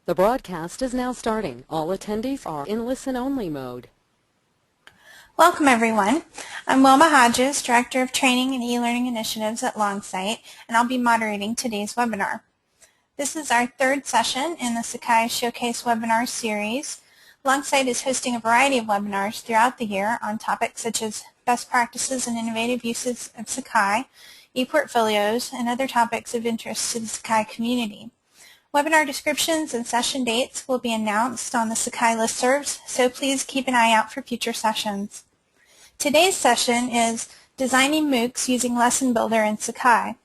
The broadcast is now starting. All attendees are in listen-only mode. Welcome, everyone. I'm Wilma Hodges, Director of Training and eLearning Initiatives at Longsight, and I'll be moderating today's webinar. This is our third session in the Sakai Showcase webinar series. Longsight is hosting a variety of webinars throughout the year on topics such as best practices and innovative uses of Sakai, e-portfolios, and other topics of interest to the Sakai community. Webinar descriptions and session dates will be announced on the Sakai listservs, so please keep an eye out for future sessions. Today's session is Designing MOOCs Using Lesson Builder in Sakai.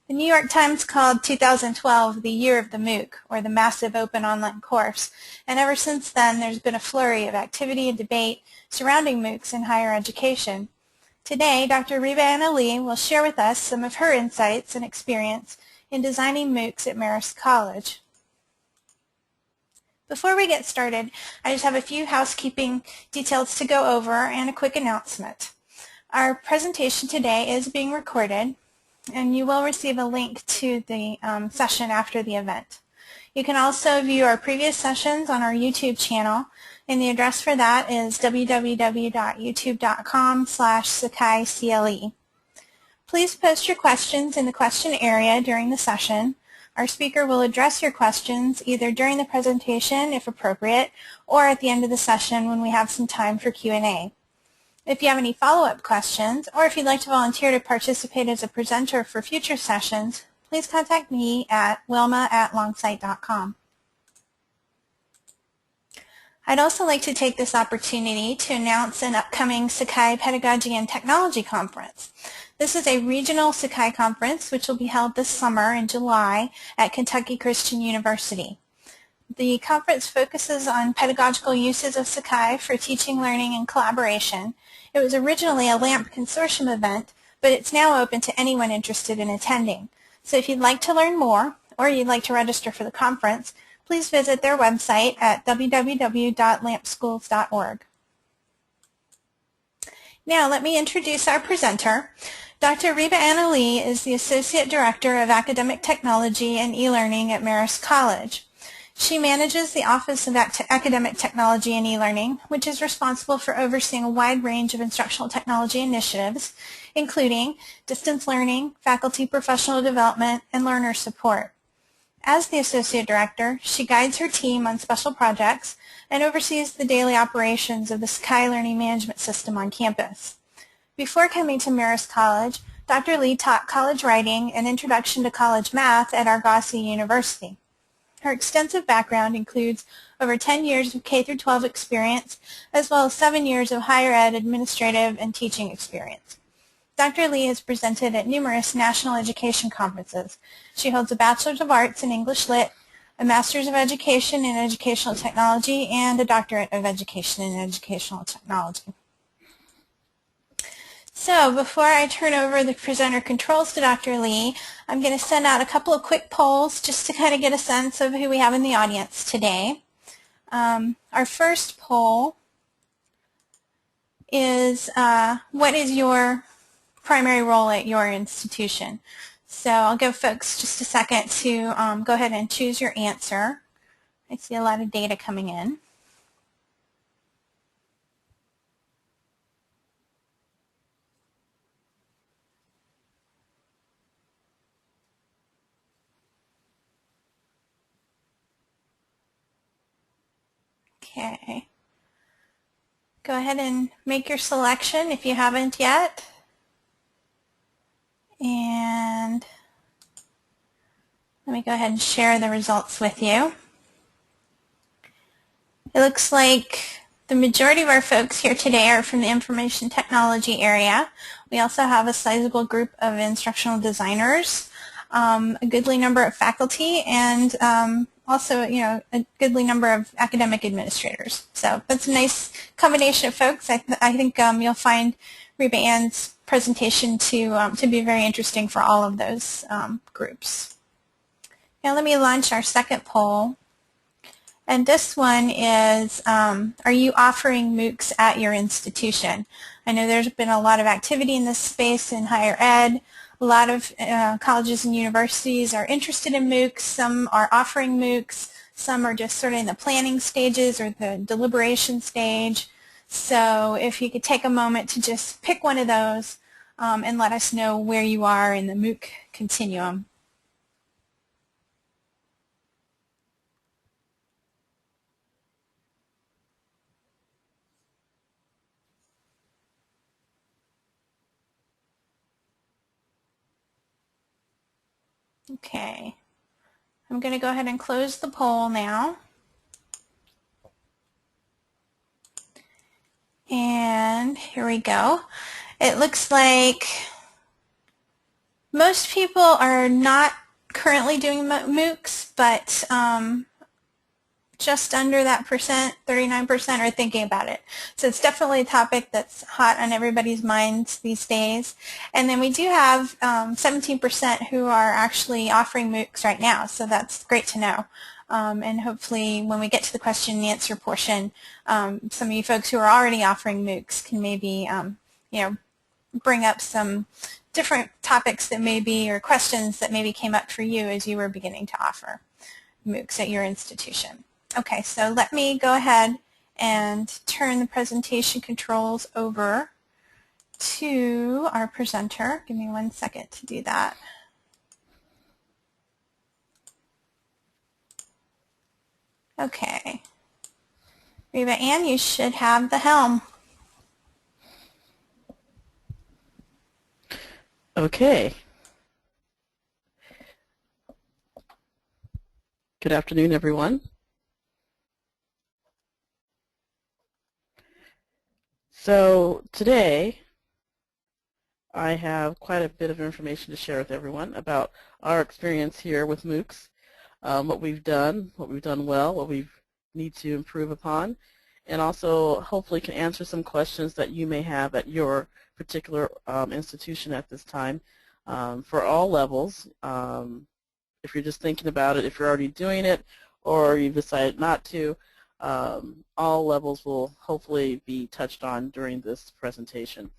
The New York Times called 2012 the year of the MOOC, or the Massive Open Online Course, and ever since then there's been a flurry of activity and debate surrounding MOOCs in higher education. Today, Dr. Reba-Anna Lee will share with us some of her insights and experience in designing MOOCs at Marist College. Before we get started, I just have a few housekeeping details to go over and a quick announcement. Our presentation today is being recorded, and you will receive a link to the session after the event. You can also view our previous sessions on our YouTube channel, and the address for that is www.youtube.com/Sakai CLE. Please post your questions in the question area during the session. Our speaker will address your questions either during the presentation, if appropriate, or at the end of the session when we have some time for Q&A. If you have any follow-up questions, or if you'd like to volunteer to participate as a presenter for future sessions, please contact me at wilma@longsight.com. I'd also like to take this opportunity to announce an upcoming Sakai Pedagogy and Technology Conference. This is a regional Sakai conference which will be held this summer in July at Kentucky Christian University. The conference focuses on pedagogical uses of Sakai for teaching, learning, and collaboration. It was originally a LAMP consortium event, but it's now open to anyone interested in attending. So if you'd like to learn more, or you'd like to register for the conference, please visit their website at www.lampschools.org. Now let me introduce our presenter. Dr. Reba-Anna Lee is the Associate Director of Academic Technology and eLearning at Marist College. She manages the Office of Academic Technology and eLearning, which is responsible for overseeing a wide range of instructional technology initiatives, including distance learning, faculty professional development, and learner support. As the Associate Director, she guides her team on special projects and oversees the daily operations of the Sakai Learning Management System on campus. Before coming to Marist College, Dr. Lee taught college writing and Introduction to College Math at Argosy University. Her extensive background includes over 10 years of K-12 experience, as well as 7 years of higher ed administrative and teaching experience. Dr. Lee has presented at numerous national education conferences. She holds a Bachelor's of Arts in English Lit, a Master's of Education in Educational Technology, and a Doctorate of Education in Educational Technology. So before I turn over the presenter controls to Dr. Lee, I'm going to send out a couple of quick polls just to kind of get a sense of who we have in the audience today. Our first poll is what is your primary role at your institution? So I'll give folks just a second to go ahead and choose your answer. I see a lot of data coming in. Okay. Go ahead and make your selection if you haven't yet. And let me go ahead and share the results with you. It looks like the majority of our folks here today are from the information technology area. We also have a sizable group of instructional designers, a goodly number of faculty, and also, a goodly number of academic administrators. So that's a nice combination of folks. I think you'll find Reba-Ann's presentation to be very interesting for all of those groups. Now let me launch our second poll. And this one is, are you offering MOOCs at your institution? I know there's been a lot of activity in this space in higher ed. A lot of colleges and universities are interested in MOOCs. Some are offering MOOCs. Some are just sort of in the planning stages or the deliberation stage. So if you could take a moment to just pick one of those and let us know where you are in the MOOC continuum. Okay, I'm going to go ahead and close the poll now. And here we go. It looks like most people are not currently doing MOOCs, but just under that percent, 39% are thinking about it. So it's definitely a topic that's hot on everybody's minds these days. And then we do have 17% who are actually offering MOOCs right now, so that's great to know. And hopefully when we get to the question and answer portion, some of you folks who are already offering MOOCs can maybe bring up some different topics that maybe, or questions that maybe came up for you as you were beginning to offer MOOCs at your institution. Okay, so let me go ahead and turn the presentation controls over to our presenter. Give me 1 second to do that. Okay. Reba-Ann, you should have the helm. Okay. Good afternoon, everyone. So today I have quite a bit of information to share with everyone about our experience here with MOOCs, what we've done well, what we need to improve upon, and also hopefully can answer some questions that you may have at your particular institution at this time for all levels. If you're just thinking about it, if you're already doing it, or you've decided not to, all levels will hopefully be touched on during this presentation.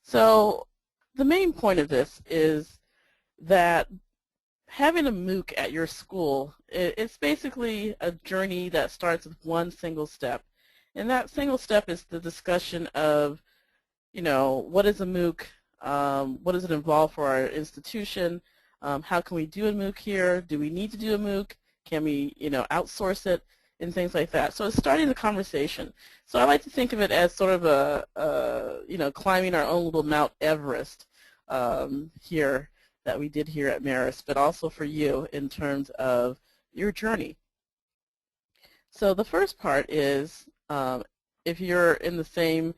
So the main point of this is that having a MOOC at your school, it's basically a journey that starts with one single step. And that single step is the discussion of, what is a MOOC, what does it involve for our institution, how can we do a MOOC here, do we need to do a MOOC, can we, outsource it, and things like that. So it's starting the conversation. So I like to think of it as sort of a climbing our own little Mount Everest here that we did here at Marist, but also for you in terms of your journey. So the first part is if you're in the same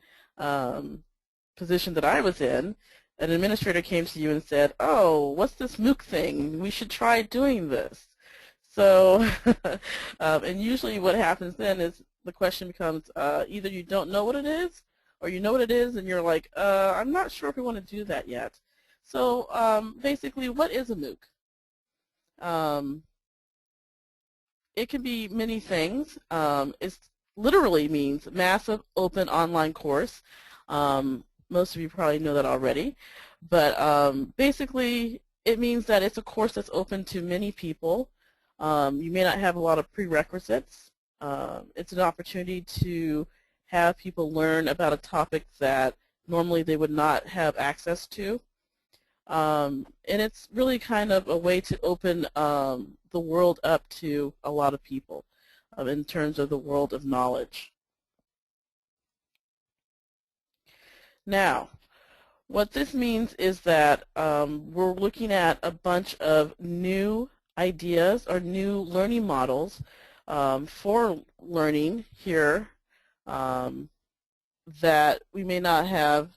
position that I was in, an administrator came to you and said, oh, what's this MOOC thing? We should try doing this. So, and usually what happens then is the question becomes either you don't know what it is, or you know what it is and you're like, I'm not sure if we want to do that yet. So basically, what is a MOOC? It can be many things. It literally means massive open online course. Most of you probably know that already. But basically, it means that it's a course that's open to many people. You may not have a lot of prerequisites. It's an opportunity to have people learn about a topic that normally they would not have access to. And it's really kind of a way to open the world up to a lot of people in terms of the world of knowledge. Now, what this means is that we're looking at a bunch of new ideas or new learning models for learning here that we may not have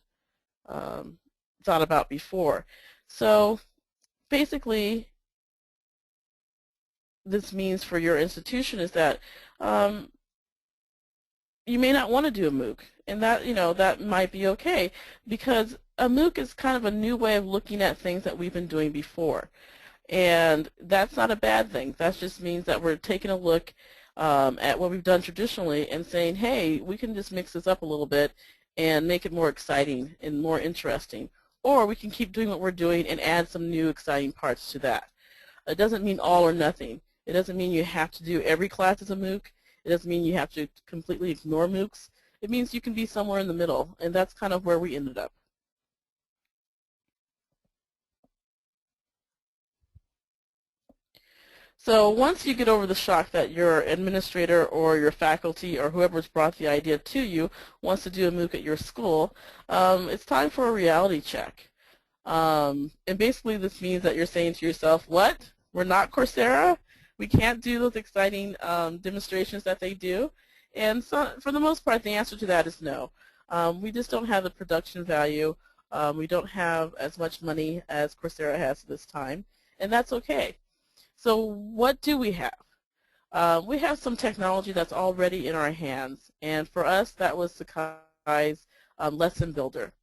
thought about before. So basically, this means for your institution is that you may not want to do a MOOC, and that that might be okay, because a MOOC is kind of a new way of looking at things that we've been doing before. And that's not a bad thing. That just means that we're taking a look at what we've done traditionally and saying, hey, we can just mix this up a little bit and make it more exciting and more interesting. Or we can keep doing what we're doing and add some new exciting parts to that. It doesn't mean all or nothing. It doesn't mean you have to do every class as a MOOC. It doesn't mean you have to completely ignore MOOCs. It means you can be somewhere in the middle, and that's kind of where we ended up. So once you get over the shock that your administrator or your faculty or whoever's brought the idea to you wants to do a MOOC at your school, it's time for a reality check. And basically this means that you're saying to yourself, what? We're not Coursera? We can't do those exciting demonstrations that they do? And so for the most part, the answer to that is no. We just don't have the production value. We don't have as much money as Coursera has at this time, and that's okay. So what do we have? We have some technology that's already in our hands, and for us that was Sakai's lesson builder.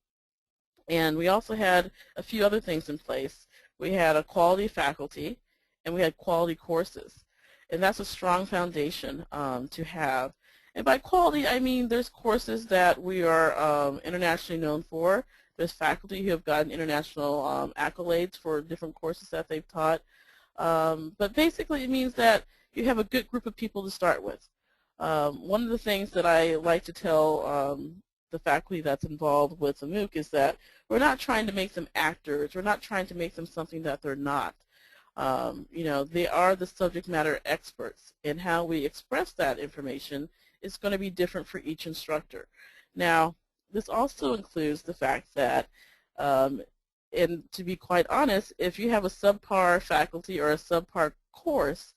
And we also had a few other things in place. We had a quality faculty, and we had quality courses, and that's a strong foundation to have. And by quality, I mean there's courses that we are internationally known for. There's faculty who have gotten international accolades for different courses that they've taught. But basically it means that you have a good group of people to start with. One of the things that I like to tell the faculty that's involved with the MOOC is that we're not trying to make them actors. We're not trying to make them something that they're not. You know, they are the subject matter experts, and how we express that information is going to be different for each instructor. Now, this also includes the fact that and to be quite honest, if you have a subpar faculty or a subpar course,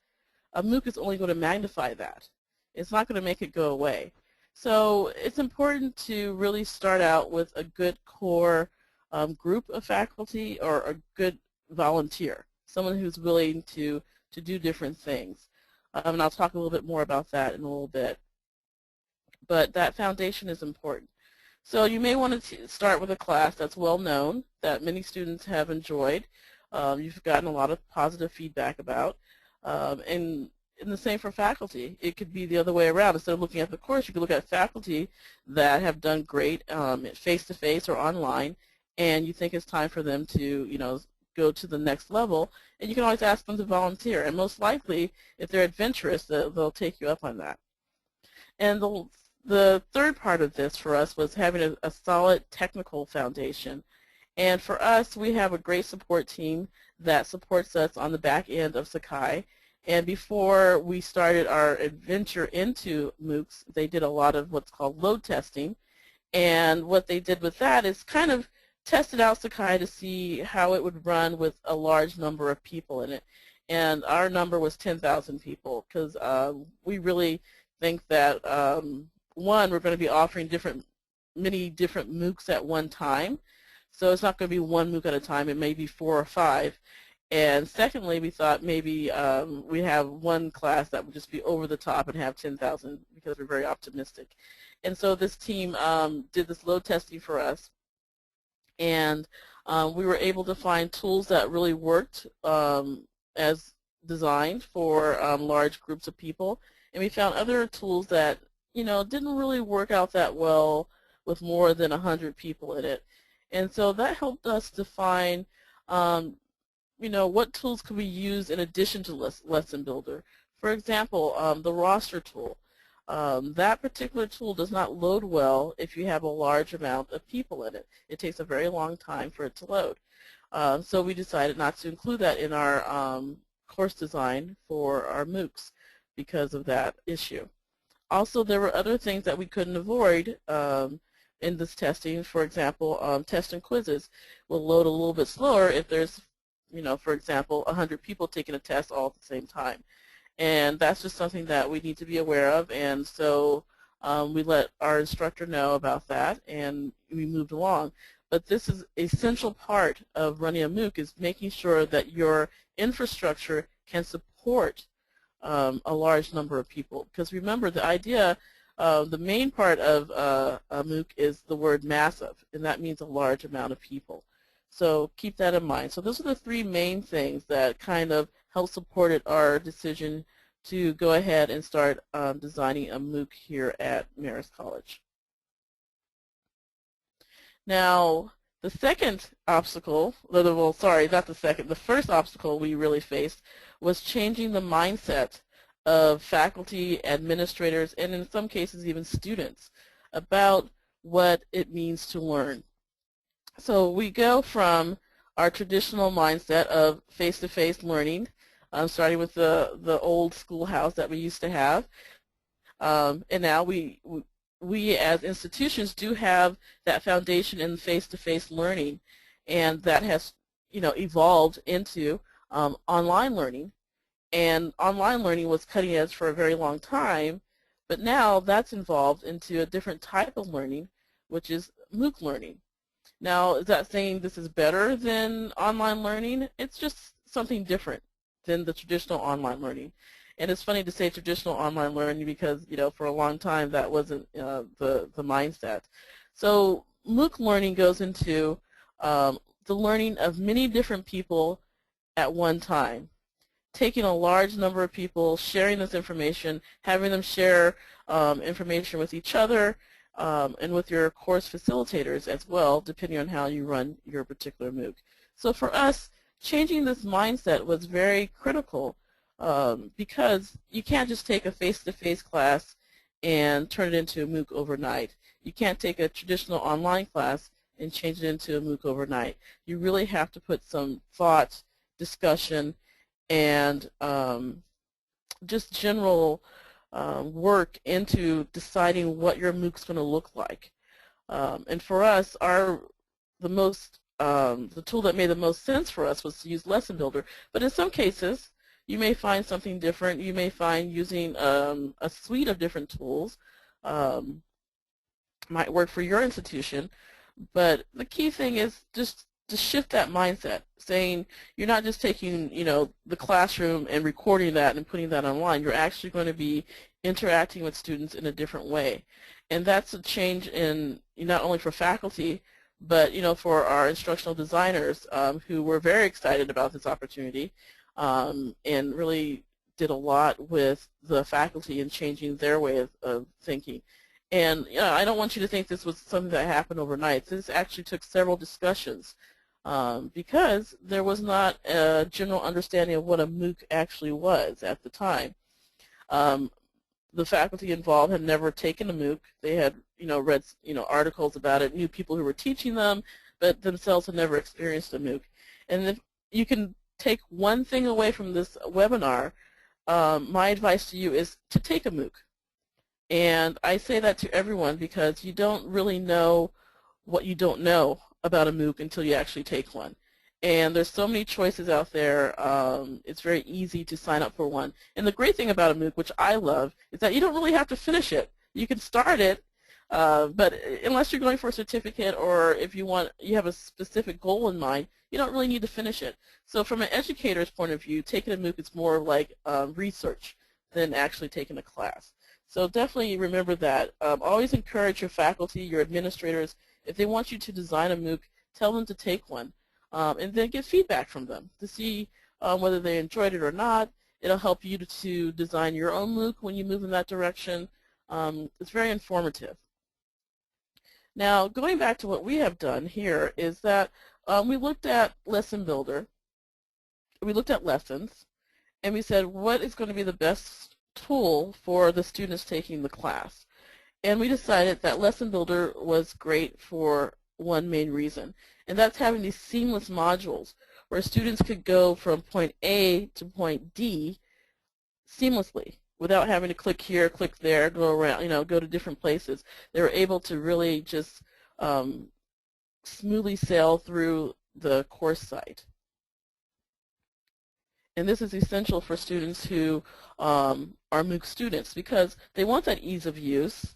a MOOC is only going to magnify that. It's not going to make it go away. So it's important to really start out with a good core group of faculty or a good volunteer, someone who's willing to do different things. And I'll talk a little bit more about that in a little bit. But that foundation is important. So you may want to start with a class that's well known, that many students have enjoyed, you've gotten a lot of positive feedback about, and the same for faculty. It could be the other way around. Instead of looking at the course, you could look at faculty that have done great face-to-face or online, and you think it's time for them to, you know, go to the next level, and you can always ask them to volunteer. And most likely, if they're adventurous, they'll take you up on that. And the third part of this for us was having a solid technical foundation. And for us, we have a great support team that supports us on the back end of Sakai. And before we started our adventure into MOOCs, they did a lot of what's called load testing. And what they did with that is kind of tested out Sakai to see how it would run with a large number of people in it. And our number was 10,000 people, because we really think that one, we're going to be offering many different MOOCs at one time. So it's not going to be one MOOC at a time. It may be 4 or 5. And secondly, we thought maybe we have one class that would just be over the top and have 10,000, because we're very optimistic. And so this team did this load testing for us. And we were able to find tools that really worked as designed for large groups of people. And we found other tools that, you know, didn't really work out that well with more than 100 people in it. And so that helped us define, you know, what tools could we use in addition to Lesson Builder. For example, the roster tool. That particular tool does not load well if you have a large amount of people in it. It takes a very long time for it to load. So we decided not to include that in our course design for our MOOCs because of that issue. Also, there were other things that we couldn't avoid in this testing. For example, tests and quizzes will load a little bit slower if there's, you know, for example, 100 people taking a test all at the same time. And that's just something that we need to be aware of. And so we let our instructor know about that, and we moved along. But this is an essential part of running a MOOC, is making sure that your infrastructure can support a large number of people. Because remember, the idea, the main part of a MOOC is the word massive, and that means a large amount of people. So keep that in mind. So those are the 3 main things that kind of helped support our decision to go ahead and start designing a MOOC here at Marist College. Now, the second obstacle, well, sorry, not the second, the first obstacle we really faced was changing the mindset of faculty, administrators, and in some cases even students about what it means to learn. So we go from our traditional mindset of face-to-face learning, starting with the old schoolhouse that we used to have, and now we as institutions do have that foundation in face-to-face learning, and that has evolved into online learning. And online learning was cutting edge for a very long time, but now that's evolved into a different type of learning, which is MOOC learning. Now, is that saying this is better than online learning? It's just something different than the traditional online learning. And it's funny to say traditional online learning because, for a long time that wasn't the mindset. So MOOC learning goes into the learning of many different people at one time, taking a large number of people, sharing this information, having them share information with each other, and with your course facilitators as well, depending on how you run your particular MOOC. So for us, changing this mindset was very critical because you can't just take a face-to-face class and turn it into a MOOC overnight. You can't take a traditional online class and change it into a MOOC overnight. You really have to put some thought, discussion, and just general work into deciding what your MOOC is going to look like. And for us, the tool that made the most sense for us was to use Lesson Builder. But in some cases, you may find something different. You may find using a suite of different tools might work for your institution. But the key thing is just to shift that mindset, saying you're not just taking, the classroom and recording that and putting that online. You're actually going to be interacting with students in a different way. And that's a change in not only for faculty, but for our instructional designers who were very excited about this opportunity and really did a lot with the faculty in changing their way of thinking. And I don't want you to think this was something that happened overnight. This actually took several discussions because there was not a general understanding of what a MOOC actually was at the time. The faculty involved had never taken a MOOC. They had read articles about it, knew people who were teaching them, but themselves had never experienced a MOOC. And if you can take one thing away from this webinar, my advice to you is to take a MOOC. And I say that to everyone because you don't really know what you don't know about a MOOC until you actually take one. And there's so many choices out there, it's very easy to sign up for one. And the great thing about a MOOC, which I love, is that you don't really have to finish it. You can start it, but unless you're going for a certificate or if you have a specific goal in mind, you don't really need to finish it. So from an educator's point of view, taking a MOOC is more like research than actually taking a class. So definitely remember that. Always encourage your faculty, your administrators, if they want you to design a MOOC, tell them to take one. And then get feedback from them to see whether they enjoyed it or not. It'll help you to design your own MOOC when you move in that direction. It's very informative. Now, going back to what we have done here is that we looked at Lesson Builder, we looked at lessons, and we said what is going to be the best tool for the students taking the class. And we decided that Lesson Builder was great for one main reason, and that's having these seamless modules where students could go from point A to point D seamlessly without having to click here, click there, go around, go to different places. They were able to really just smoothly sail through the course site. And this is essential for students who are MOOC students because they want that ease of use.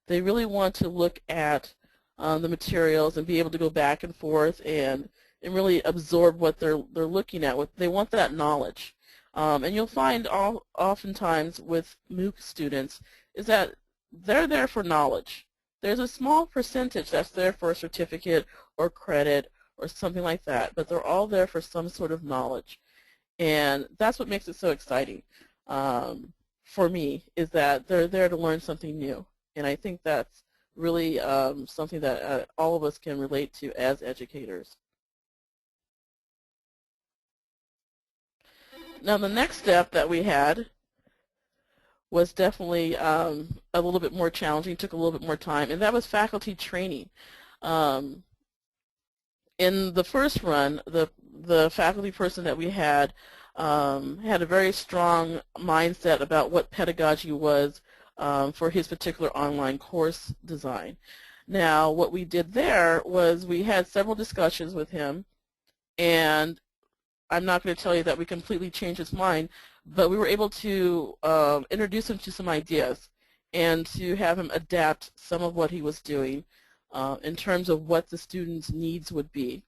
They really want to look at the materials and be able to go back and forth and really absorb what they're looking at. They want that knowledge. And you'll find oftentimes with MOOC students is that they're there for knowledge. There's a small percentage that's there for a certificate or credit or something like that, but they're all there for some sort of knowledge. And that's what makes it so exciting for me, is that they're there to learn something new. And I think that's really something that all of us can relate to as educators. Now the next step that we had was definitely a little bit more challenging, took a little bit more time, and that was faculty training. In the first run, the faculty person that we had a very strong mindset about what pedagogy was for his particular online course design. Now, what we did there was we had several discussions with him, and I'm not going to tell you that we completely changed his mind, but we were able to introduce him to some ideas and to have him adapt some of what he was doing in terms of what the students' needs would be.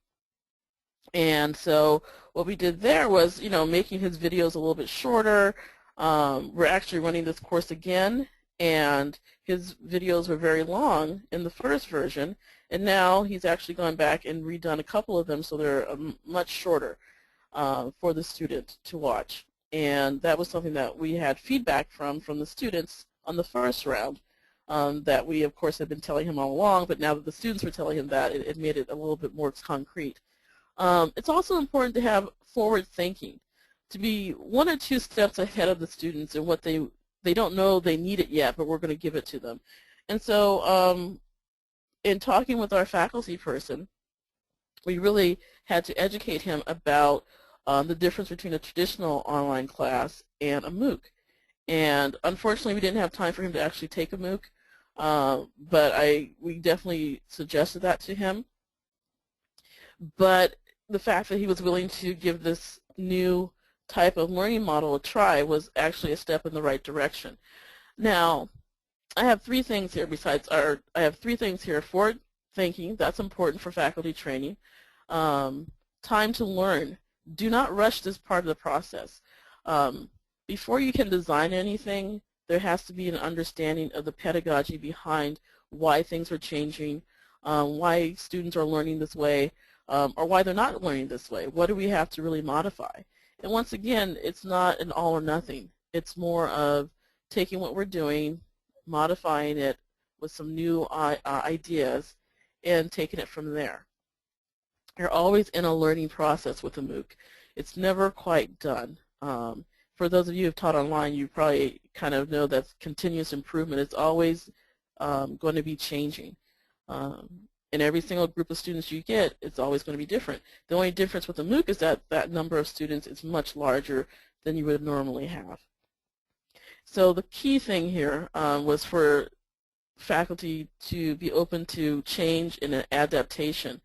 And so what we did there was, making his videos a little bit shorter. We're actually running this course again, and his videos were very long in the first version, and now he's actually gone back and redone a couple of them so they're much shorter for the student to watch. And that was something that we had feedback from the students on the first round that we, of course, had been telling him all along, but now that the students were telling him that, it made it a little bit more concrete. It's also important to have forward thinking, to be 1 or 2 steps ahead of the students and what they don't know they need it yet, but we're going to give it to them. And so in talking with our faculty person, we really had to educate him about the difference between a traditional online class and a MOOC. And unfortunately, we didn't have time for him to actually take a MOOC, but we definitely suggested that to him. But the fact that he was willing to give this new type of learning model a try was actually a step in the right direction. Now, I have 3 things here I have 3 things here. Forward thinking, that's important for faculty training. Time to learn. Do not rush this part of the process. Before you can design anything, there has to be an understanding of the pedagogy behind why things are changing, why students are learning this way, or why they're not learning this way. What do we have to really modify? And once again, it's not an all or nothing. It's more of taking what we're doing, modifying it with some new ideas, and taking it from there. You're always in a learning process with a MOOC. It's never quite done. For those of you who have taught online, you probably kind of know that continuous improvement is always going to be changing. In every single group of students you get, it's always going to be different. The only difference with a MOOC is that that number of students is much larger than you would normally have. So the key thing here was for faculty to be open to change and an adaptation.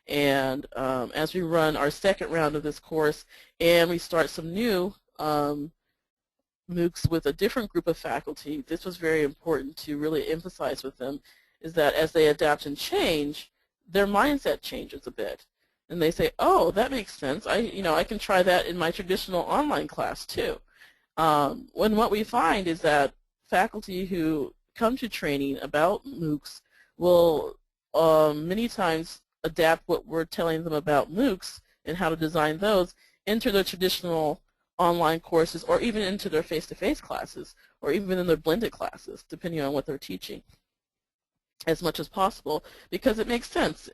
And as we run our second round of this course and we start some new MOOCs with a different group of faculty, this was very important to really emphasize with them, is that as they adapt and change, their mindset changes a bit. And they say, oh, that makes sense. I can try that in my traditional online class too. When what we find is that faculty who come to training about MOOCs will many times adapt what we're telling them about MOOCs and how to design those into their traditional online courses, or even into their face-to-face classes, or even in their blended classes, depending on what they're teaching, as much as possible, because it makes sense.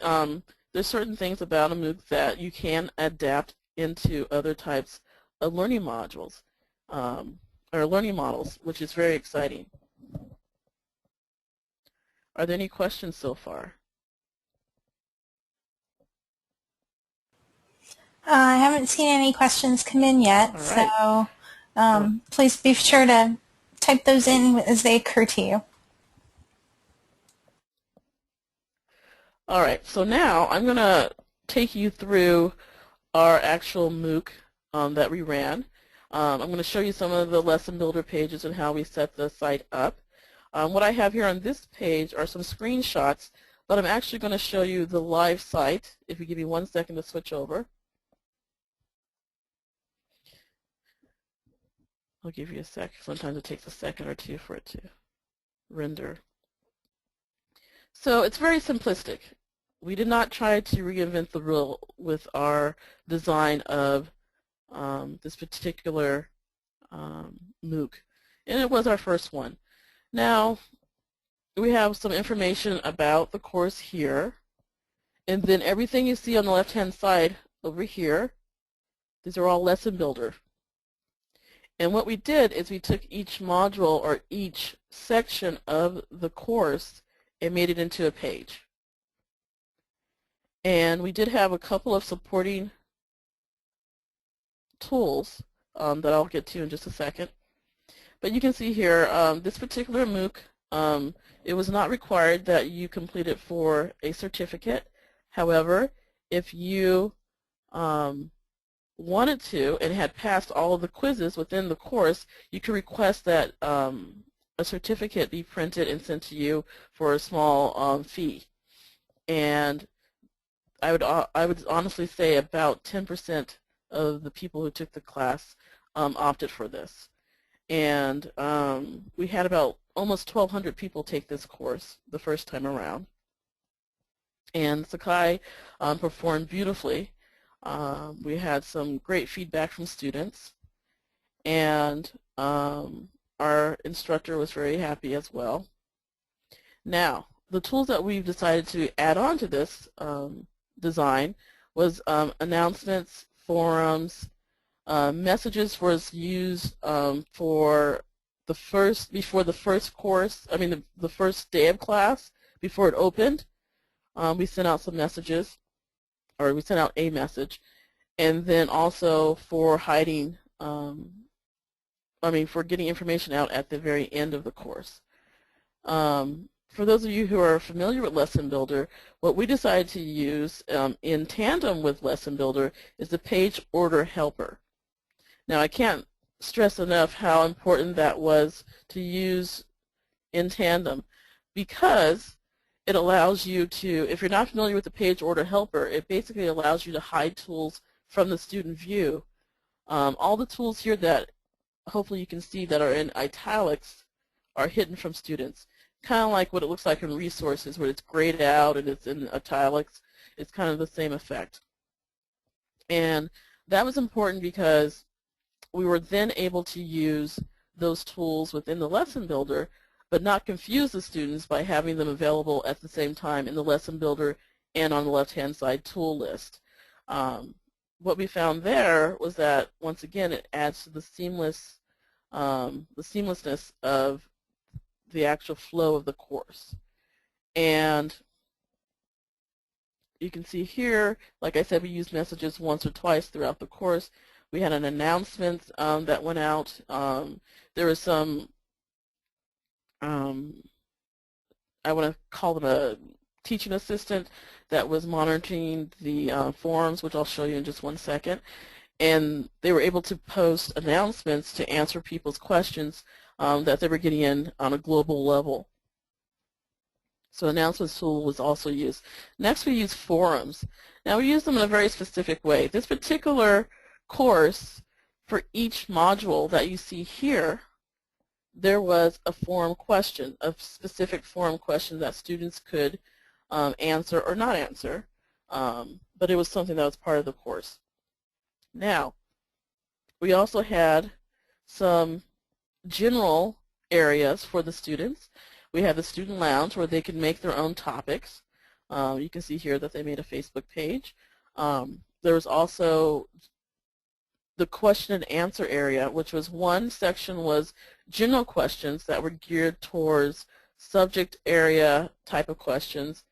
There's certain things about a MOOC that you can adapt into other types of learning modules, or learning models, which is very exciting. Are there any questions so far? I haven't seen any questions come in yet, right. So please be sure to type those in as they occur to you. All right, so now I'm going to take you through our actual MOOC that we ran. I'm going to show you some of the lesson builder pages and how we set the site up. What I have here on this page are some screenshots, but I'm actually going to show you the live site. If you give me 1 second to switch over. I'll give you a sec. Sometimes it takes a second or 2 for it to render. So it's very simplistic. We did not try to reinvent the wheel with our design of this particular MOOC, and it was our first one. Now, we have some information about the course here, and then everything you see on the left-hand side over here, these are all lesson builder And what we did is we took each module or each section of the course and made it into a page. And we did have a couple of supporting tools that I'll get to in just a second. But you can see here, this particular MOOC, it was not required that you complete it for a certificate. However, if you wanted to and had passed all of the quizzes within the course, you could request that a certificate be printed and sent to you for a small fee. And I would honestly say about 10% of the people who took the class opted for this. And we had about almost 1,200 people take this course the first time around. And Sakai performed beautifully. We had some great feedback from students, and our instructor was very happy as well. Now, the tools that we've decided to add on to this design was announcements, forums, messages was used before the first course, the first day of class, before it opened. We sent out some messages, or we sent out a message, and then also for hiding, for getting information out at the very end of the course. For those of you who are familiar with Lesson Builder, what we decided to use in tandem with Lesson Builder is the page order helper. Now, I can't stress enough how important that was to use in tandem, because it allows you to, if you're not familiar with the page order helper, it basically allows you to hide tools from the student view. All the tools here that hopefully you can see that are in italics are hidden from students. Kind of like what it looks like in resources, where it's grayed out and it's in italics. It's kind of the same effect. And that was important because we were then able to use those tools within the Lesson Builder, but not confuse the students by having them available at the same time in the Lesson Builder and on the left-hand side tool list. What we found there was that, once again, it adds to the seamlessness of the actual flow of the course. And you can see here, like I said, we used messages once or twice throughout the course. We had an announcement that went out. There was some, I want to call them a teaching assistant that was monitoring the forums, which I'll show you in just one second. And they were able to post announcements to answer people's questions that they were getting in on a global level. So announcements tool was also used. Next, we use forums. Now, we use them in a very specific way. This particular course, for each module that you see here, there was a forum question, a specific forum question that students could answer or not answer, but it was something that was part of the course. Now, we also had some general areas for the students. We had the student lounge where they could make their own topics. You can see here that they made a Facebook page. There was also the question and answer area, which was one section was general questions that were geared towards subject area type of questions,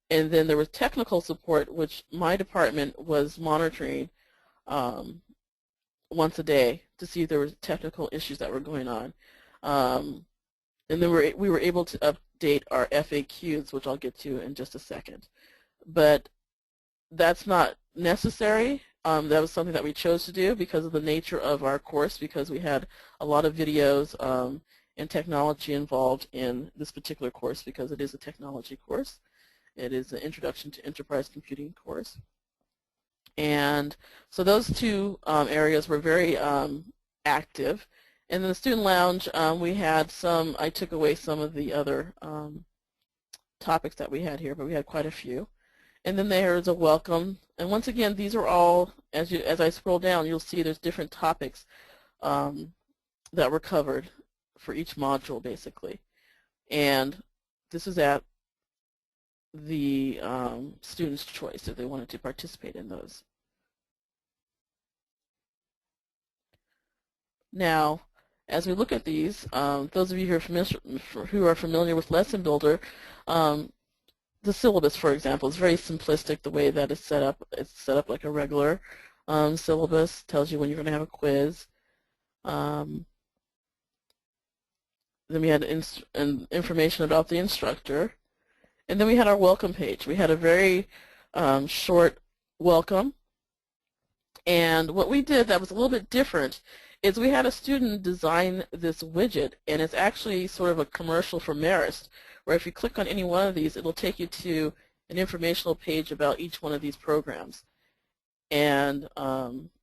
and then there was technical support, which my department was monitoring once a day to see if there were technical issues that were going on. And then we were able to update our FAQs, which I'll get to in just a second. But that's not necessary. That was something that we chose to do because of the nature of our course, because we had a lot of videos and technology involved in this particular course, because it is a technology course. It is an Introduction to Enterprise Computing course. And so those two areas were very active. And in the student lounge, we had some, I took away some of the other topics that we had here, but we had quite a few. And then there is a welcome. And once again, these are all, as I scroll down, you'll see there's different topics that were covered for each module, basically. And this is at the student's choice if they wanted to participate in those. Now, as we look at these, those of you who are familiar with Lesson Builder, the syllabus, for example, is very simplistic the way that it's set up. It's set up like a regular syllabus, tells you when you're going to have a quiz. Then we had information about the instructor. And then we had our welcome page. We had a very short welcome. And what we did that was a little bit different is we had a student design this widget, and it's actually sort of a commercial for Marist, where if you click on any one of these, it'll take you to an informational page about each one of these programs. And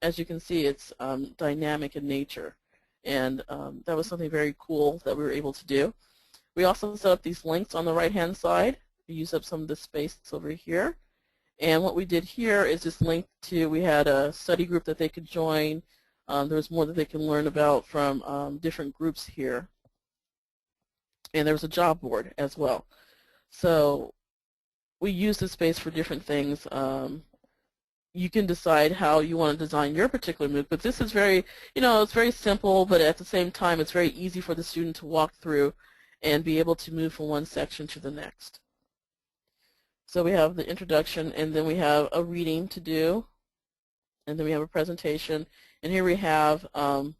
as you can see, it's dynamic in nature. And that was something very cool that we were able to do. We also set up these links on the right-hand side. We used up some of the space over here. And what we did here is just link to, we had a study group that they could join. There was more that they can learn about from different groups here. And there was a job board as well. So we use this space for different things. You can decide how you want to design your particular MOOC, but this is very, it's very simple, but at the same time it's very easy for the student to walk through and be able to move from one section to the next. So we have the introduction, and then we have a reading to do, and then we have a presentation, and here we have a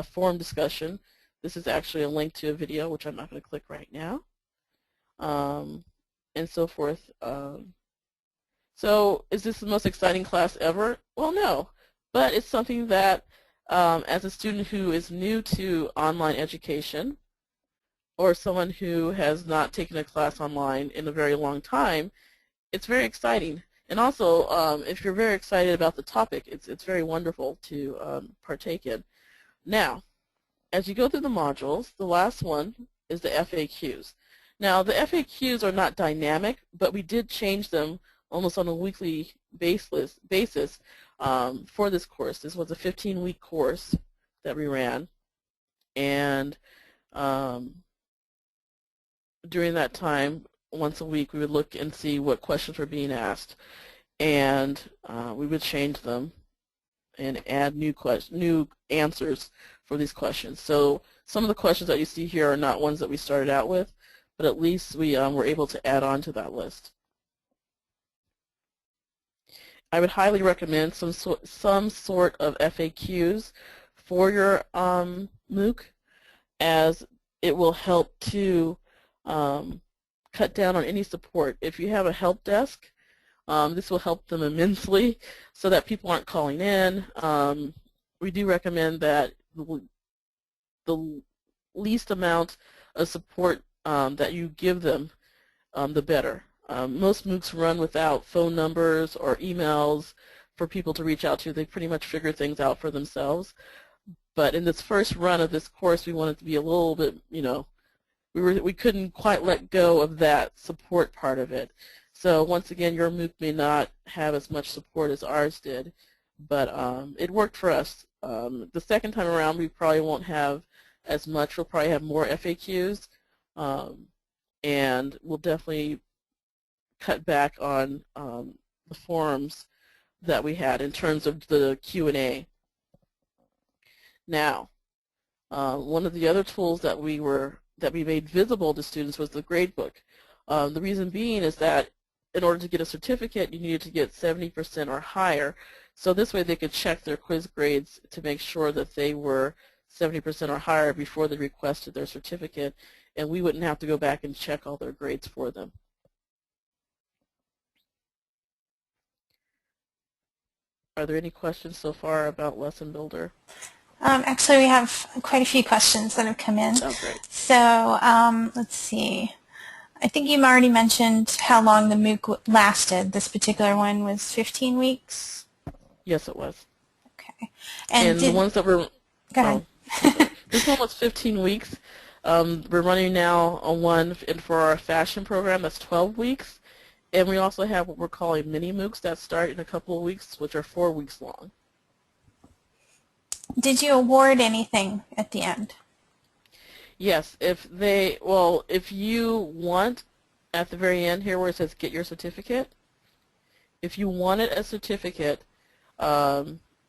forum discussion. This is actually a link to a video, which I'm not going to click right now, and so forth. So is this the most exciting class ever? Well, no, but it's something that as a student who is new to online education, or someone who has not taken a class online in a very long time, it's very exciting. And also, if you're very excited about the topic, it's very wonderful to partake in. Now, as you go through the modules, the last one is the FAQs. Now, the FAQs are not dynamic, but we did change them almost on a weekly basis for this course. This was a 15-week course that we ran, and during that time, once a week, we would look and see what questions were being asked, and we would change them and add new answers for these questions. So some of the questions that you see here are not ones that we started out with, but at least we were able to add on to that list. I would highly recommend some sort of FAQs for your MOOC, as it will help to cut down on any support. If you have a help desk, this will help them immensely so that people aren't calling in. We do recommend that the least amount of support that you give them, the better. Most MOOCs run without phone numbers or emails for people to reach out to. They pretty much figure things out for themselves. But in this first run of this course, we wanted to be a little bit, we couldn't quite let go of that support part of it. So once again, your MOOC may not have as much support as ours did, but it worked for us. The second time around, we probably won't have as much. We'll probably have more FAQs, and we'll definitely cut back on the forums that we had in terms of the Q&A. Now, one of the other tools that we made visible to students was the gradebook. The reason being is that in order to get a certificate, you needed to get 70% or higher. So this way they could check their quiz grades to make sure that they were 70% or higher before they requested their certificate, and we wouldn't have to go back and check all their grades for them. Are there any questions so far about Lesson Builder? Actually, we have quite a few questions that have come in. Oh, great. So let's see. I think you've already mentioned how long the MOOC lasted. This particular one was 15 weeks? Yes, it was. Okay. And the ones that were... Go ahead. This one was 15 weeks. We're running now on one for our fashion program that's 12 weeks. And we also have what we're calling mini MOOCs that start in a couple of weeks, which are 4 weeks long. Did you award anything at the end? Yes, if you want, at the very end here where it says get your certificate, if you wanted a certificate,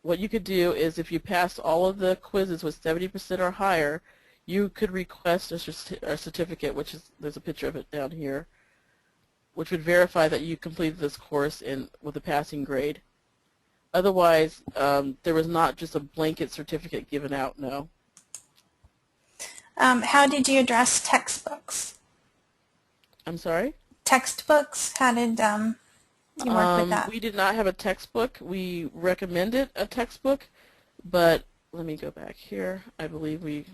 what you could do is if you pass all of the quizzes with 70% or higher, you could request a certificate, which is, there's a picture of it down here, which would verify that you completed this course with a passing grade. Otherwise, there was not just a blanket certificate given out, no. How did you address textbooks? I'm sorry? Textbooks, how did you work with that? We did not have a textbook. We recommended a textbook, but let me go back here. I believe we,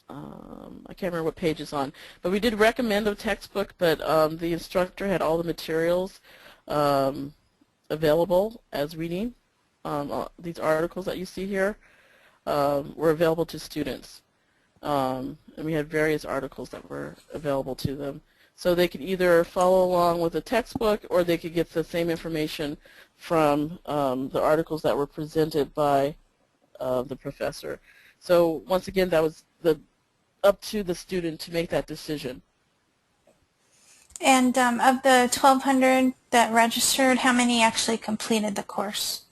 I can't remember what page it's on, but we did recommend a textbook, but the instructor had all the materials available as reading. These articles that you see here were available to students. And we had various articles that were available to them. So they could either follow along with a textbook or they could get the same information from the articles that were presented by the professor. So once again, that was up to the student to make that decision. And of the 1,200 that registered, how many actually completed the course?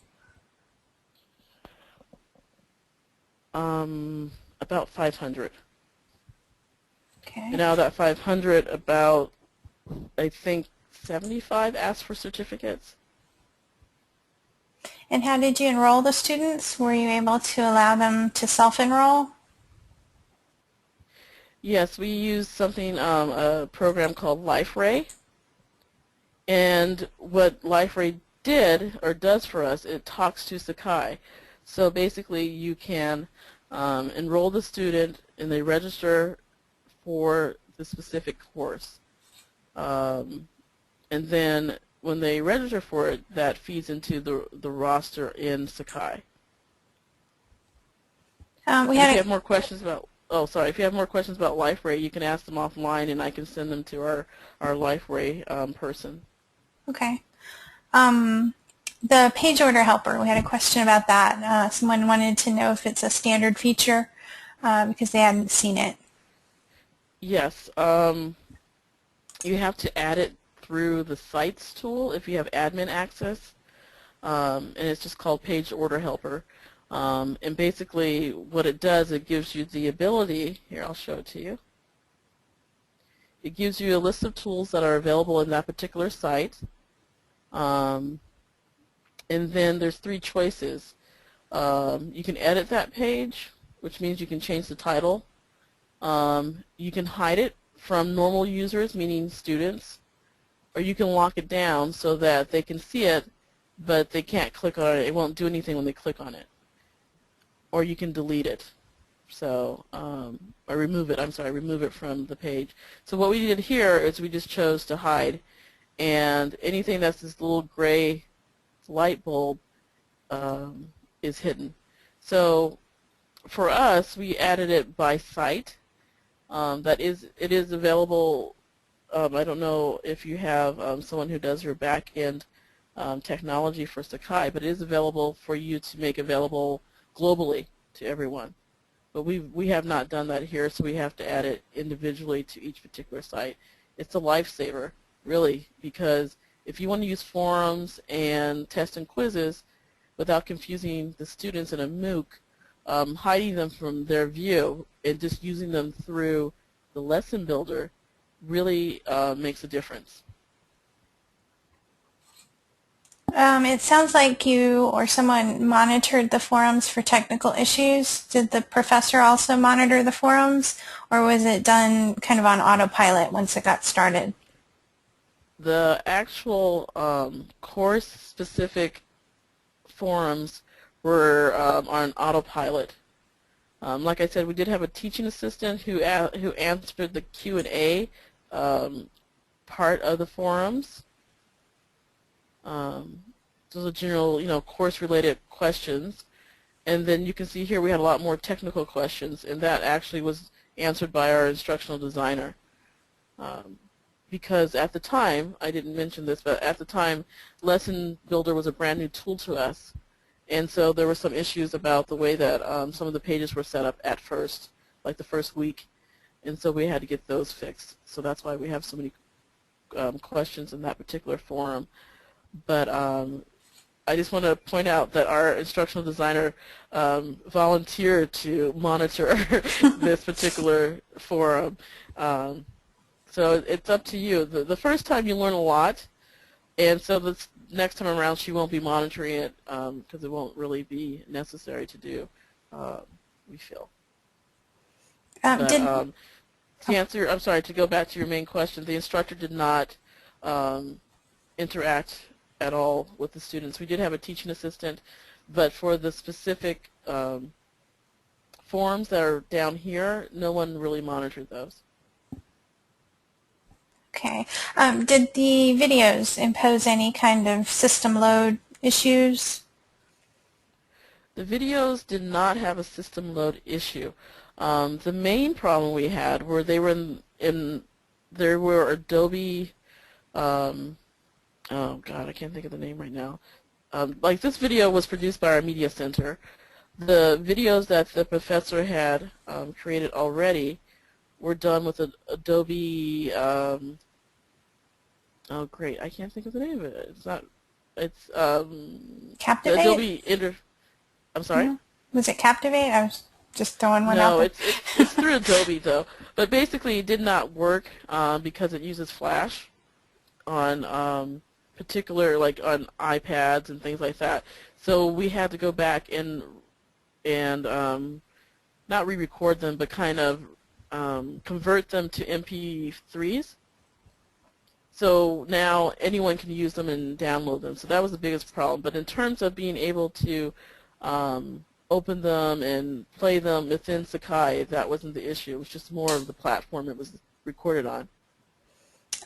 About 500. Okay. And out of that 500, about, I think, 75 asked for certificates. And how did you enroll the students? Were you able to allow them to self-enroll? Yes, we used something, a program called LifeRay. And what LifeRay did, or does for us, it talks to Sakai. So basically you can enroll the student and they register for the specific course. And then when they register for it, that feeds into the roster in Sakai. If you have more questions about, if you have more questions about LifeRay, you can ask them offline and I can send them to our LifeRay person. Okay. The page order helper, we had a question about that. Someone wanted to know if it's a standard feature because they hadn't seen it. Yes. You have to add it through the Sites tool if you have admin access. And it's just called Page Order Helper. And basically what it does, it gives you the ability, here I'll show it to you. It gives you a list of tools that are available in that particular site. And then there's 3 choices. You can edit that page, which means you can change the title. You can hide it from normal users, meaning students, or you can lock it down so that they can see it, but they can't click on it. It won't do anything when they click on it. Or you can delete it. So, or remove it, remove it from the page. So what we did here is we just chose to hide, and anything that's this little gray light bulb is hidden. So for us, we added it by site. It is available. I don't know if you have someone who does your back-end technology for Sakai, but it is available for you to make available globally to everyone. But we have not done that here, so we have to add it individually to each particular site. It's a lifesaver, really, because if you want to use forums and tests and quizzes without confusing the students in a MOOC, hiding them from their view and just using them through the lesson builder really makes a difference. It sounds like you or someone monitored the forums for technical issues. Did the professor also monitor the forums, or was it done kind of on autopilot once it got started? The actual course-specific forums were on autopilot. Like I said, we did have a teaching assistant who answered the Q&A part of the forums. Those are general, course-related questions. And then you can see here we had a lot more technical questions, and that actually was answered by our instructional designer. Because at the time, I didn't mention this, but at the time, Lesson Builder was a brand new tool to us. And so there were some issues about the way that some of the pages were set up at first, like the first week. And so we had to get those fixed. So that's why we have so many questions in that particular forum. But I just want to point out that our instructional designer volunteered to monitor this particular forum. So it's up to you. The first time you learn a lot, and so the next time around she won't be monitoring it because it won't really be necessary to do, we feel. To answer, I'm sorry, to go back to your main question, the instructor did not interact at all with the students. We did have a teaching assistant, but for the specific forms that are down here, no one really monitored those. Okay. Did the videos impose any kind of system load issues? The videos did not have a system load issue. The main problem we had were they were there were Adobe, oh God, I can't think of the name right now. Like this video was produced by our media center. The videos that the professor had created already were done with Adobe, oh great, I can't think of the name of it. It's not, it's Captivate? Adobe I'm sorry? Mm-hmm. Was it Captivate? I was just throwing one out No, there. it's through Adobe though. But basically it did not work because it uses Flash on particular, like on iPads and things like that. So we had to go back and not re-record them, but kind of convert them to MP3s. So now anyone can use them and download them. So that was the biggest problem. But in terms of being able to open them and play them within Sakai, that wasn't the issue. It was just more of the platform it was recorded on.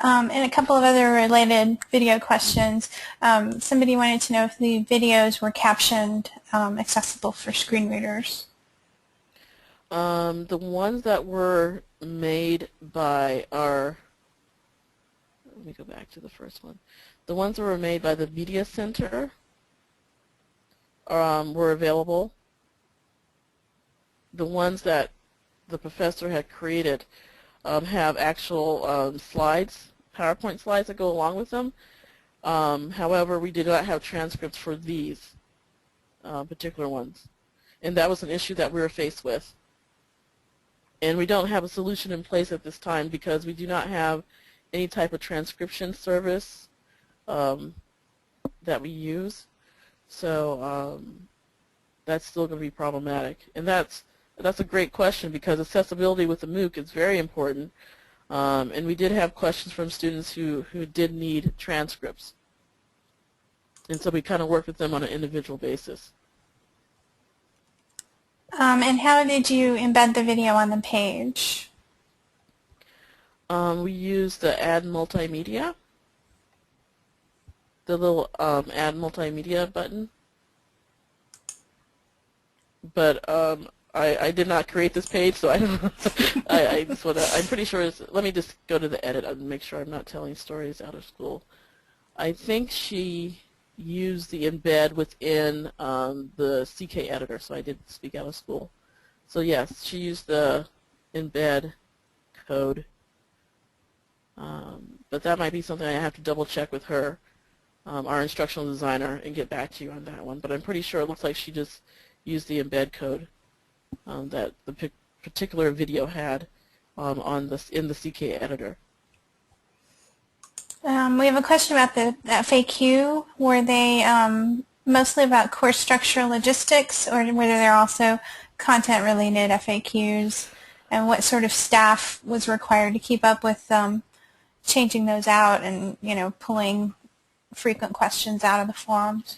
And a couple of other related video questions. Somebody wanted to know if the videos were captioned accessible for screen readers. The ones that were made by our, let me go back to the first one. The ones that were made by the Media Center were available. The ones that the professor had created have actual slides, PowerPoint slides that go along with them. However, we did not have transcripts for these particular ones. And that was an issue that we were faced with. And we don't have a solution in place at this time because we do not have any type of transcription service that we use. So that's still going to be problematic. And that's a great question because accessibility with the MOOC is very important. And we did have questions from students who did need transcripts. And so we kind of worked with them on an individual basis. And how did you embed the video on the page? We used the Add Multimedia, the little Add Multimedia button. But I did not create this page, so I don't. I just want to. I'm pretty sure. Let me just go to the edit and make sure I'm not telling stories out of school. I think she used the embed within the CK editor, so I did speak out of school. So yes, she used the embed code, but that might be something I have to double check with her, our instructional designer, and get back to you on that one. But I'm pretty sure it looks like she just used the embed code that the particular video had in the CK editor. We have a question about the FAQ. Were they mostly about course structure logistics, or were there also content-related FAQs? And what sort of staff was required to keep up with changing those out and, you know, pulling frequent questions out of the forums?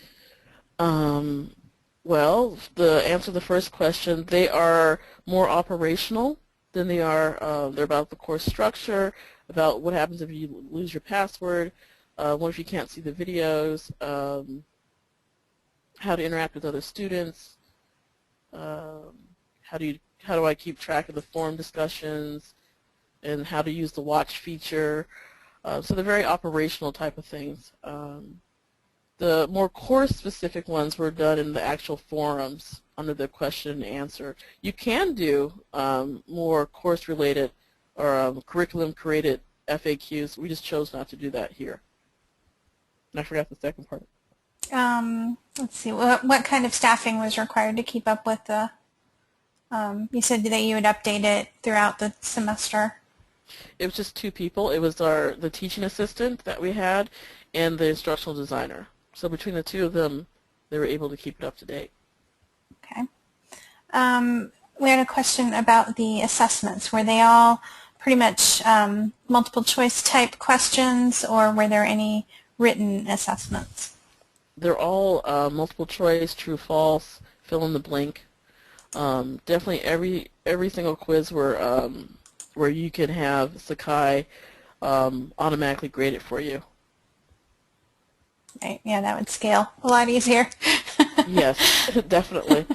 Well, the answer to the first question, they are more operational than they are. They're about the course structure, about what happens if you lose your password, what if you can't see the videos, how to interact with other students, how do I keep track of the forum discussions, and how to use the watch feature. So they're very operational type of things. The more course-specific ones were done in the actual forums under the question and answer. You can do more course-related or curriculum-created FAQs. We just chose not to do that here. And I forgot the second part. Let's see, what kind of staffing was required to keep up with the, you said that you would update it throughout the semester. It was just two people. It was the teaching assistant that we had and the instructional designer. So between the two of them, they were able to keep it up to date. Okay. We had a question about the assessments. Were they all pretty much multiple choice type questions, or were there any written assessments? They're all multiple choice, true, false, fill in the blank. Definitely every single quiz where you can have Sakai automatically grade it for you. Right. Yeah, that would scale a lot easier. Yes, definitely.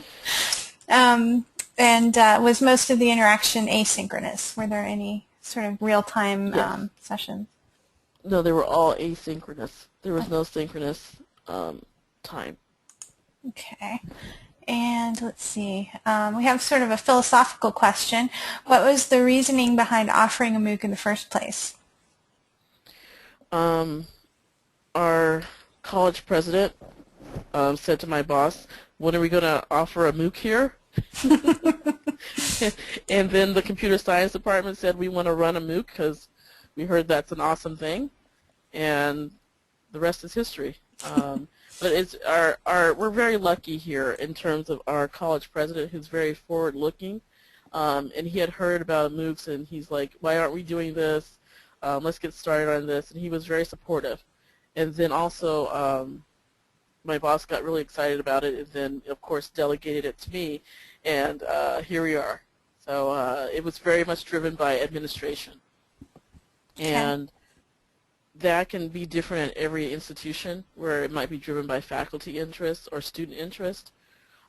And was most of the interaction asynchronous? Were there any sort of real-time Yes. sessions? No, they were all asynchronous. There was no synchronous time. Okay. And let's see. We have sort of a philosophical question. What was the reasoning behind offering a MOOC in the first place? Our college president said to my boss, "When are we going to offer a MOOC here?" And then the computer science department said, "We want to run a MOOC because we heard that's an awesome thing," and the rest is history. But it's we're very lucky here in terms of our college president, who's very forward-looking, and he had heard about MOOCs, and he's like, "Why aren't we doing this? Let's get started on this." And he was very supportive. And then also, my boss got really excited about it, and then of course delegated it to me, and here we are. So it was very much driven by administration, and that can be different at every institution, where it might be driven by faculty interest or student interest.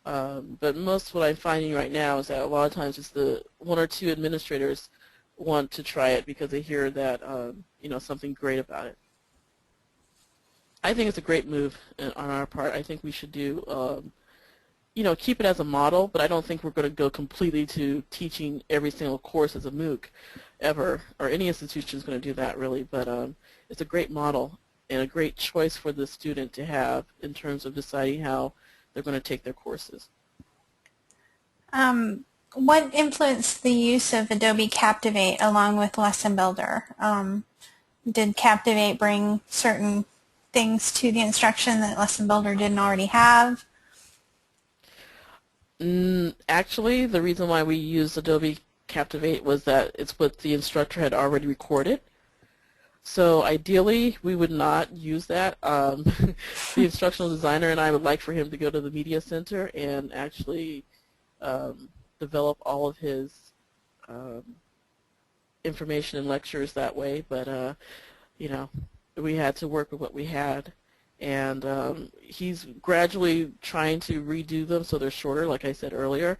But most what I'm finding right now is that a lot of times it's the one or two administrators want to try it because they hear that something great about it. I think it's a great move on our part. I think we should do keep it as a model, but I don't think we're going to go completely to teaching every single course as a MOOC ever, or any institution is going to do that really. But it's a great model and a great choice for the student to have in terms of deciding how they're going to take their courses. What influenced the use of Adobe Captivate along with Lesson Builder? Did Captivate bring certain things to the instruction that Lesson Builder didn't already have? Actually, the reason why we used Adobe Captivate was that it's what the instructor had already recorded. So ideally, we would not use that. The instructional designer and I would like for him to go to the media center and actually develop all of his information and lectures that way. But we had to work with what we had, and he's gradually trying to redo them so they're shorter, like I said earlier.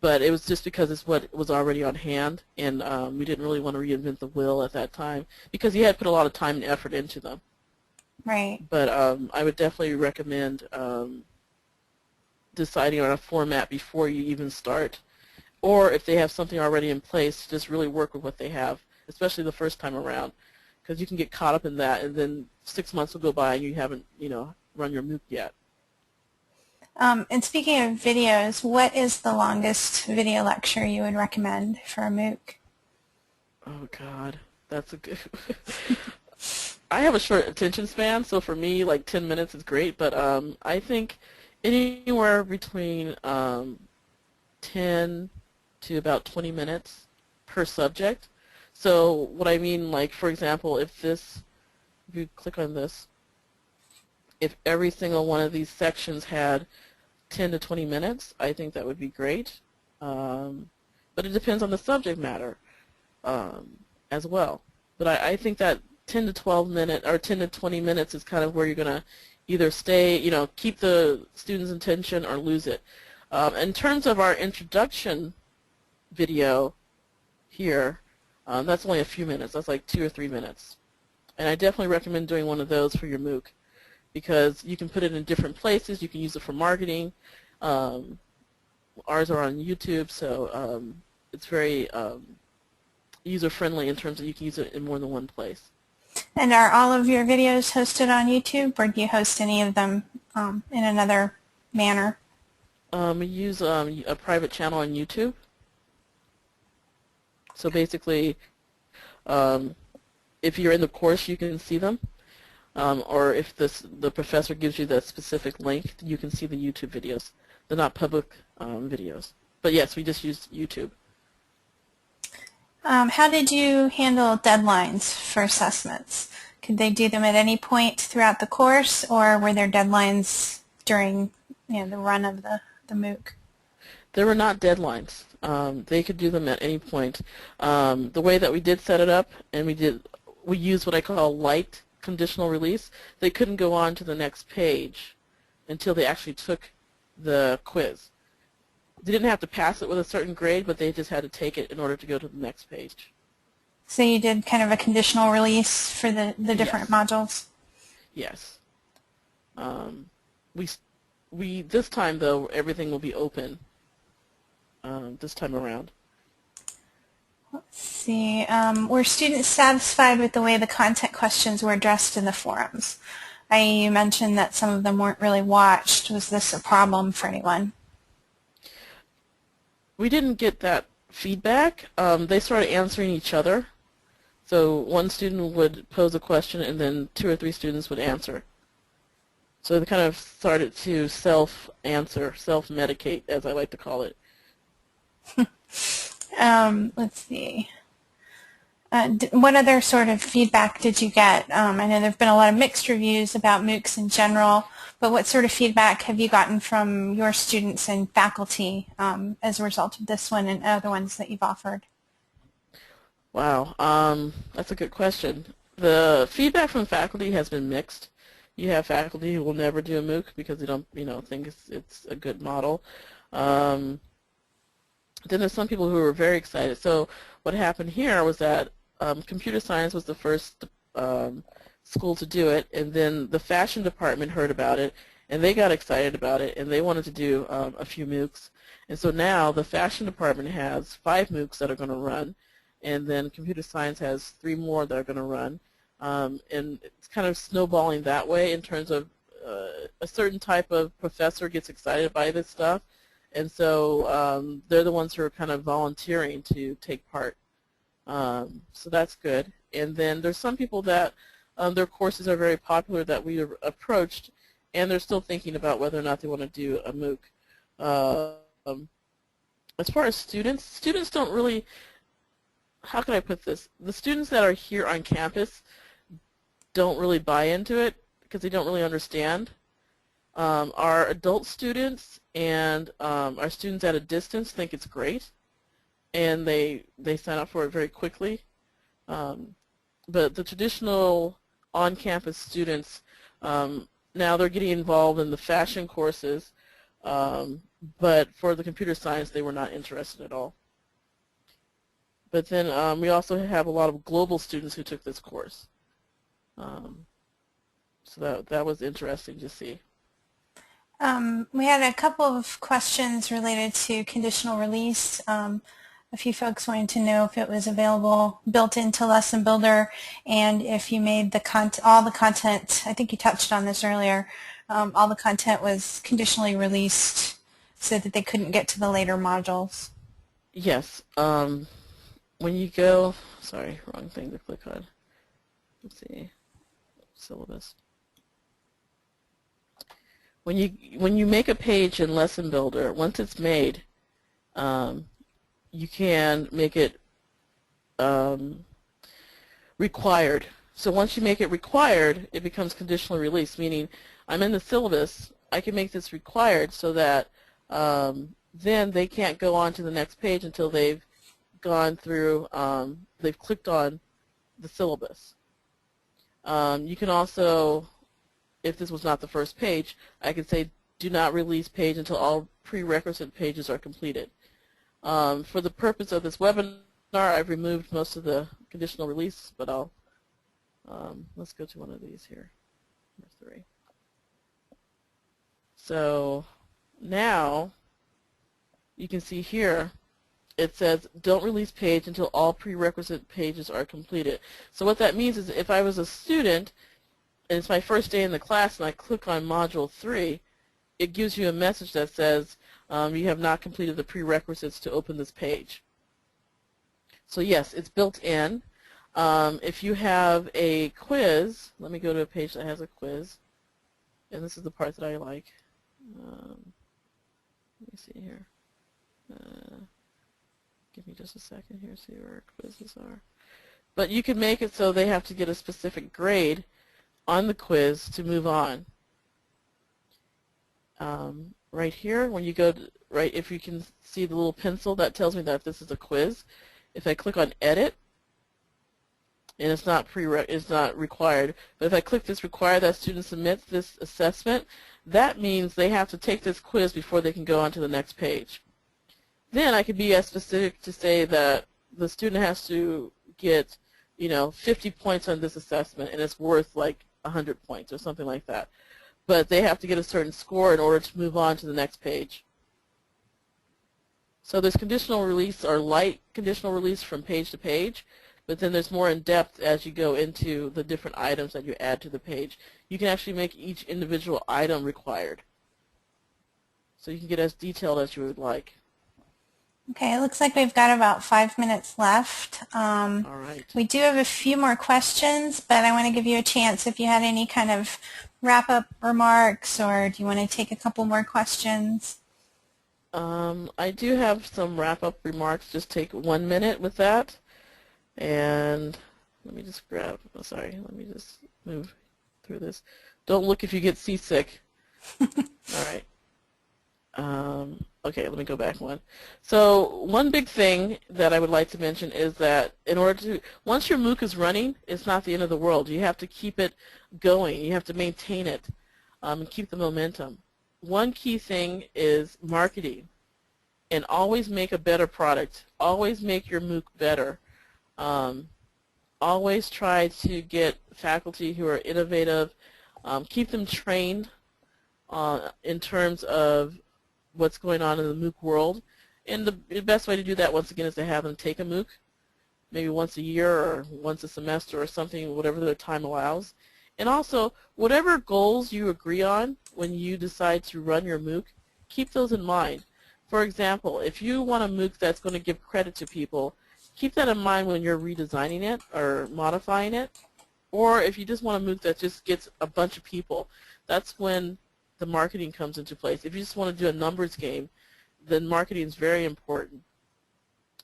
But it was just because it's what was already on hand, and we didn't really want to reinvent the wheel at that time because he had put a lot of time and effort into them. Right. But I would definitely recommend deciding on a format before you even start, or if they have something already in place, just really work with what they have, especially the first time around, because you can get caught up in that, and then 6 months will go by and you haven't run your MOOC yet. And speaking of videos, what is the longest video lecture you would recommend for a MOOC? Oh God, that's a good. I have a short attention span, so for me, like 10 minutes is great. But I think anywhere between 10 to about 20 minutes per subject. So what I mean, like for example, if you click on this, if every single one of these sections had 10 to 20 minutes, I think that would be great. But it depends on the subject matter as well. But I think that 10 to 12 minutes or 10 to 20 minutes is kind of where you're going to either stay, keep the student's attention or lose it. In terms of our introduction video here, that's only a few minutes. That's like 2 or 3 minutes. And I definitely recommend doing one of those for your MOOC, because you can put it in different places. You can use it for marketing. Ours are on YouTube, so it's very user-friendly in terms of you can use it in more than one place. And are all of your videos hosted on YouTube, or do you host any of them in another manner? We use a private channel on YouTube. So basically, if you're in the course, you can see them. Or if the professor gives you the specific link, you can see the YouTube videos. They're not public videos. But yes, we just use YouTube. How did you handle deadlines for assessments? Could they do them at any point throughout the course, or were there deadlines during the run of the MOOC? There were not deadlines. They could do them at any point. The way that we did set it up, and we used what I call light conditional release. They couldn't go on to the next page until they actually took the quiz. They didn't have to pass it with a certain grade, but they just had to take it in order to go to the next page. So you did kind of a conditional release for the different modules? Yes. We this time though, everything will be open. This time around. Let's see. Were students satisfied with the way the content questions were addressed in the forums? You mentioned that some of them weren't really watched. Was this a problem for anyone? We didn't get that feedback. They started answering each other. So one student would pose a question and then 2 or 3 students would answer. So they kind of started to self-answer, self-medicate, as I like to call it. Let's see. What other sort of feedback did you get? I know there have been a lot of mixed reviews about MOOCs in general, but what sort of feedback have you gotten from your students and faculty as a result of this one and other ones that you've offered? Wow, that's a good question. The feedback from faculty has been mixed. You have faculty who will never do a MOOC because they don't, think it's a good model. Then there's some people who were very excited. So what happened here was that computer science was the first school to do it, and then the fashion department heard about it, and they got excited about it, and they wanted to do a few MOOCs. And so now the fashion department has 5 MOOCs that are going to run, and then computer science has 3 more that are going to run. And it's kind of snowballing that way in terms of a certain type of professor gets excited by this stuff, and so they're the ones who are kind of volunteering to take part. So that's good. And then there's some people that their courses are very popular that we approached, and they're still thinking about whether or not they want to do a MOOC. As far as students don't really, how can I put this? The students that are here on campus don't really buy into it because they don't really understand. Our adult students and our students at a distance think it's great, and they sign up for it very quickly. But the traditional on-campus students, now they're getting involved in the fashion courses, but for the computer science they were not interested at all. But then we also have a lot of global students who took this course. So that was interesting to see. We had a couple of questions related to conditional release. A few folks wanted to know if it was available built into Lesson Builder, and if you made all the content, I think you touched on this earlier, all the content was conditionally released so that they couldn't get to the later modules. Yes. When you go, sorry, wrong thing to click on. Let's see, syllabus. When you make a page in Lesson Builder, once it's made, you can make it required. So once you make it required, it becomes conditionally released, meaning I'm in the syllabus, I can make this required so that then they can't go on to the next page until they've gone through, they've clicked on the syllabus. You can also, if this was not the first page, I could say do not release page until all prerequisite pages are completed. For the purpose of this webinar, I've removed most of the conditional release, but I'll, let's go to one of these here. There's 3. So now you can see here it says don't release page until all prerequisite pages are completed. So what that means is if I was a student and it's my first day in the class and I click on Module 3, it gives you a message that says you have not completed the prerequisites to open this page. So yes, it's built in. If you have a quiz, let me go to a page that has a quiz, and this is the part that I like. Let me see here. Give me just a second here, see where our quizzes are. But you can make it so they have to get a specific grade on the quiz to move on. Right here, when you go to, if you can see the little pencil, that tells me that this is a quiz. If I click on Edit, and it's not required, but if I click this require that student submits this assessment, that means they have to take this quiz before they can go on to the next page. Then I could be as specific to say that the student has to get, 50 points on this assessment, and it's worth like 100 points or something like that. But they have to get a certain score in order to move on to the next page. So there's conditional release or light conditional release from page to page, but then there's more in depth as you go into the different items that you add to the page. You can actually make each individual item required. So you can get as detailed as you would like. Okay, it looks like we've got about 5 minutes left. All right. We do have a few more questions, but I want to give you a chance if you had any kind of wrap-up remarks, or do you want to take a couple more questions? I do have some wrap-up remarks. Just take 1 minute with that. And let me just grab, let me just move through this. Don't look if you get seasick. All right. Okay, let me go back one. So one big thing that I would like to mention is that in order to, once your MOOC is running, it's not the end of the world. You have to keep it going. You have to maintain it and keep the momentum. One key thing is marketing, and always make a better product. Always make your MOOC better. Always try to get faculty who are innovative. Keep them trained in terms of what's going on in the MOOC world. And the best way to do that, once again, is to have them take a MOOC, maybe once a year or once a semester or something, whatever their time allows. And also, whatever goals you agree on when you decide to run your MOOC, keep those in mind. For example, if you want a MOOC that's going to give credit to people, keep that in mind when you're redesigning it or modifying it. Or if you just want a MOOC that just gets a bunch of people, that's when the marketing comes into place. If you just want to do a numbers game, then marketing is very important.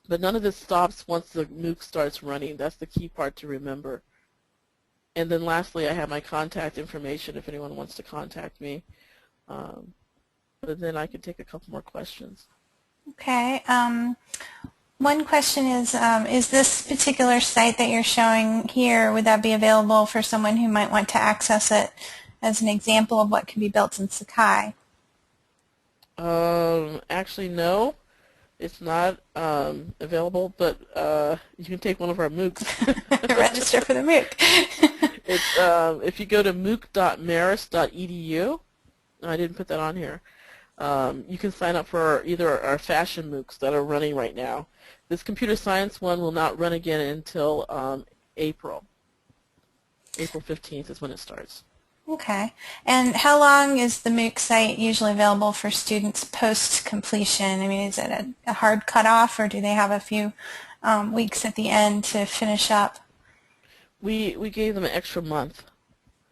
But none of this stops once the MOOC starts running. That's the key part to remember. And then lastly, I have my contact information if anyone wants to contact me. But then I can take a couple more questions. Okay. One question is this particular site that you're showing here, would that be available for someone who might want to access it as an example of what can be built in Sakai? Actually, no. It's not available, but you can take one of our MOOCs. Register for the MOOC. It's, if you go to mooc.marist.edu, I didn't put that on here, you can sign up for either our fashion MOOCs that are running right now. This computer science one will not run again until April. April 15th is when it starts. Okay. And how long is the MOOC site usually available for students post-completion? I mean, is it a hard cutoff, or do they have a few weeks at the end to finish up? We gave them an extra month.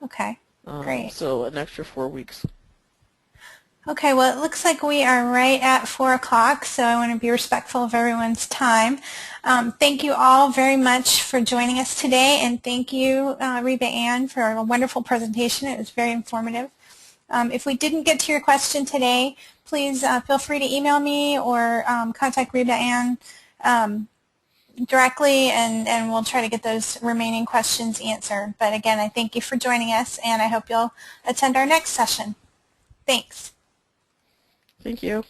Okay, great. So an extra 4 weeks. Okay, well, it looks like we are right at 4 o'clock, so I want to be respectful of everyone's time. Thank you all very much for joining us today, and thank you, Reba-Ann, for a wonderful presentation. It was very informative. If we didn't get to your question today, please feel free to email me or contact Reba-Ann directly, and we'll try to get those remaining questions answered. But again, I thank you for joining us, and I hope you'll attend our next session. Thanks. Thank you.